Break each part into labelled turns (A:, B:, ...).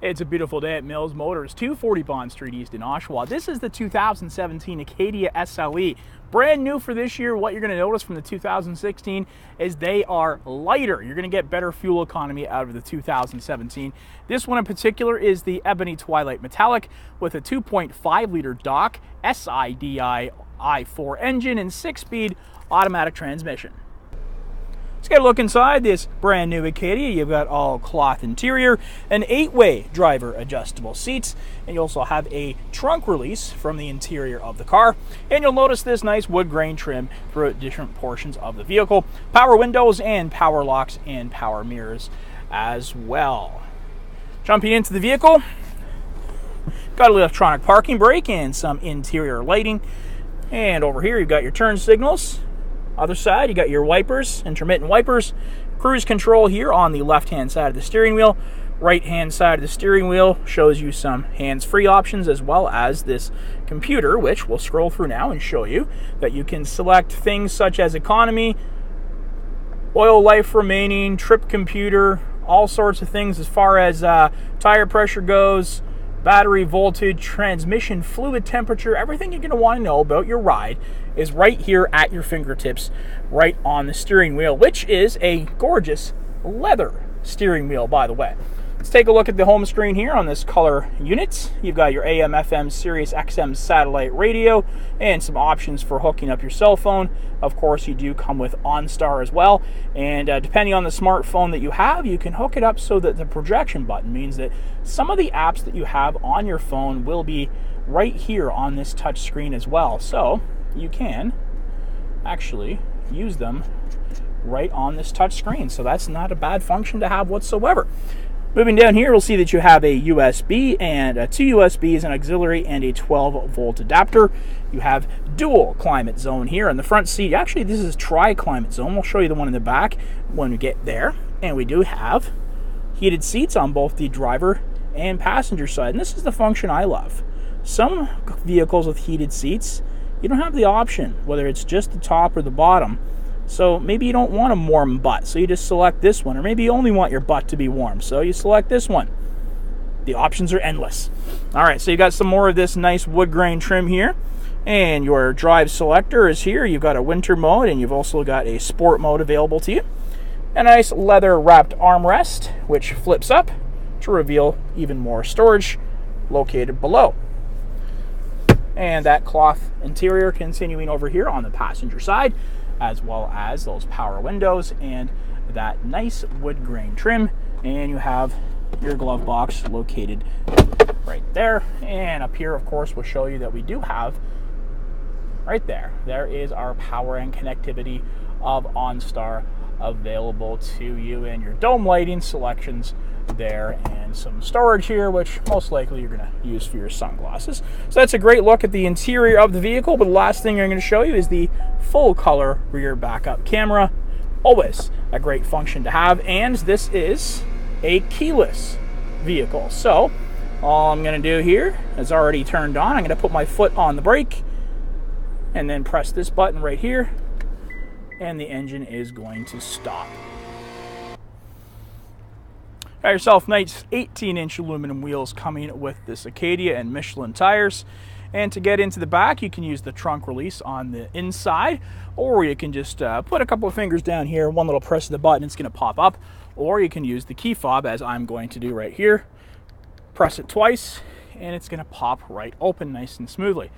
A: It's a beautiful day at Mills Motors, 240 Bond Street East in Oshawa. This is the 2017 Acadia SLE. Brand new for this year. What you're going to notice from the 2016 is they are lighter. You're going to get better fuel economy out of the 2017. This one in particular is the Ebony Twilight Metallic with a 2.5 liter Dock SIDI i4 engine and 6-speed automatic transmission. Let's get a look inside this brand new Acadia. You've got all cloth interior, an 8-way driver adjustable seats, and you also have a trunk release from the interior of the car. And you'll notice this nice wood grain trim throughout different portions of the vehicle. Power windows and power locks and power mirrors as well. Jumping into the vehicle, got an electronic parking brake and some interior lighting. And over here you've got your turn signals. Other side, you got your wipers, intermittent wipers, cruise control here on the left-hand side of the steering wheel. Right-hand side of the steering wheel shows you some hands-free options, as well as this computer, which we'll scroll through now and show you that you can select things such as economy, oil life remaining, trip computer, all sorts of things as far as tire pressure goes, battery voltage, transmission fluid temperature. Everything you're going to want to know about your ride is right here at your fingertips, right on the steering wheel, which is a gorgeous leather steering wheel, by the way. Let's take a look at the home screen here on this color unit. You've got your AM, FM, Sirius XM satellite radio, and some options for hooking up your cell phone. Of course, you do come with OnStar as well, and depending on the smartphone that you have, you can hook it up so that the projection button means that some of the apps that you have on your phone will be right here on this touch screen as well. So you can actually use them right on this touch screen. So that's not a bad function to have whatsoever. Moving down here, we'll see that you have a USB and two USBs, an auxiliary, and a 12-volt adapter. You have dual climate zone here in the front seat. Actually, this is tri-climate zone. We'll show you the one in the back when we get there. And we do have heated seats on both the driver and passenger side. And this is the function I love. Some vehicles with heated seats, you don't have the option, whether it's just the top or the bottom. So maybe you don't want a warm butt, so you just select this one. Or maybe you only want your butt to be warm, so you select this one. The options are endless. All right, so you got some more of this nice wood grain trim here. And your drive selector is here. You've got a winter mode, and you've also got a sport mode available to you. A nice leather wrapped armrest, which flips up to reveal even more storage located below. And that cloth interior continuing over here on the passenger side, as well as those power windows and that nice wood grain trim. And you have your glove box located right there. And up here, of course, we'll show you that we do have right there. There is our power and connectivity of OnStar available to you, and your dome lighting selections there, and some storage here, which most likely you're going to use for your sunglasses. So that's a great look at the interior of the vehicle, but the last thing I'm going to show you is the full color rear backup camera. Always a great function to have, and this is a keyless vehicle. So all I'm going to do here is already turned on. I'm going to put my foot on the brake and then press this button right here, and the engine is going to stop. Got yourself nice 18-inch aluminum wheels coming with this Acadia and Michelin tires. And to get into the back, you can use the trunk release on the inside, or you can just put a couple of fingers down here, one little press of the button, it's going to pop up. Or you can use the key fob, as I'm going to do right here. Press it twice, and it's going to pop right open nice and smoothly.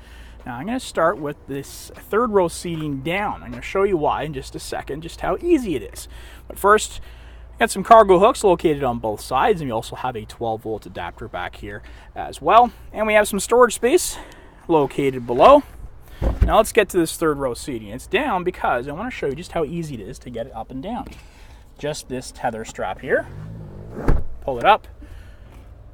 A: Now I'm going to start with this third row seating down. I'm going to show you why in just a second, just how easy it is. But first, got some cargo hooks located on both sides, and we also have a 12-volt adapter back here as well. And we have some storage space located below. Now let's get to this third row seating. It's down because I want to show you just how easy it is to get it up and down. Just this tether strap here. Pull it up,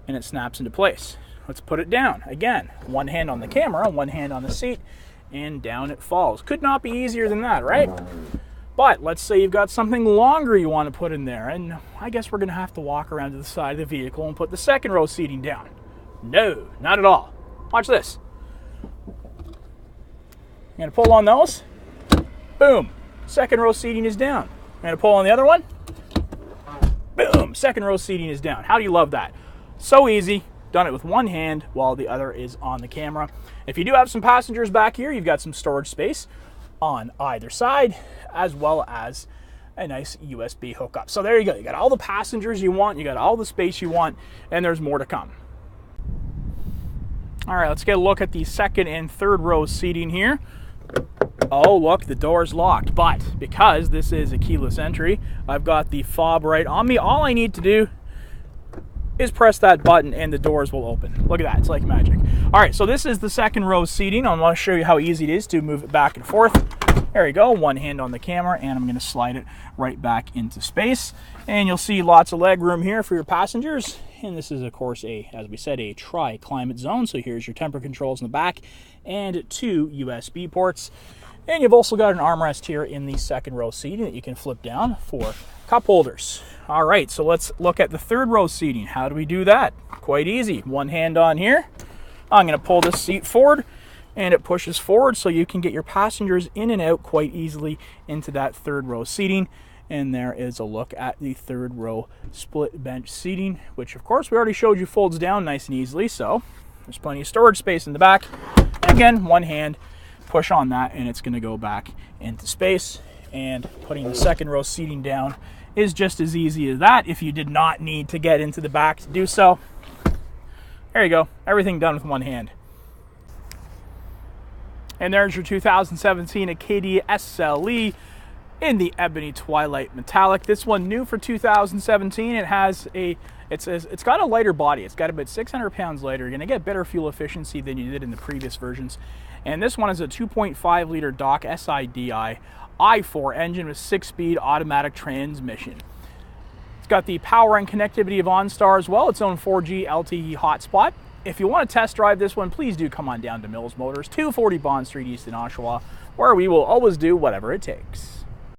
A: and it snaps into place. Let's put it down. Again, one hand on the camera, one hand on the seat, and down it falls. Could not be easier than that, right? But let's say you've got something longer you want to put in there, and I guess we're going to have to walk around to the side of the vehicle and put the second row seating down. No, not at all. Watch this. I'm going to pull on those. Boom. Second row seating is down. I'm going to pull on the other one. Boom. Second row seating is down. How do you love that? So easy. Done it with one hand while the other is on the camera. If you do have some passengers back here, you've got some storage space on either side, as well as a nice USB hookup. So there you go. You got all the passengers you want, you got all the space you want, and there's more to come. All right, let's get a look at the second and third row seating here. Oh, look, the door's locked, but because this is a keyless entry, I've got the fob right on me. All I need to do is press that button and the doors will open. Look at that, it's like magic. All right, so this is the second row seating. I want to show you how easy it is to move it back and forth. There you go, one hand on the camera, and I'm going to slide it right back into space. And you'll see lots of leg room here for your passengers. And this is, of course, as we said, a tri-climate zone. So here's your temper controls in the back and 2 USB ports. And you've also got an armrest here in the second row seating that you can flip down for cup holders. All right, so let's look at the third row seating. How do we do that? Quite easy. One hand on here. I'm going to pull this seat forward, and it pushes forward so you can get your passengers in and out quite easily into that third row seating. And there is a look at the third row split bench seating, which of course we already showed you folds down nice and easily. So there's plenty of storage space in the back. And again, one hand, push on that, and it's going to go back into space. And putting the second row seating down is just as easy as that if you did not need to get into the back to do so. There you go, everything done with one hand. And there's your 2017 Acadia SLE in the ebony twilight metallic. This one new for 2017. It has it's got a lighter body. It's got about 600 pounds lighter. You're gonna get better fuel efficiency than you did in the previous versions. And this one is a 2.5 liter DOC SIDI i4 engine with 6-speed automatic transmission. It's got the power and connectivity of OnStar as well, its own 4G LTE hotspot. If you want to test drive this one, please do come on down to Mills Motors, 240 Bond Street East in Oshawa, where we will always do whatever it takes.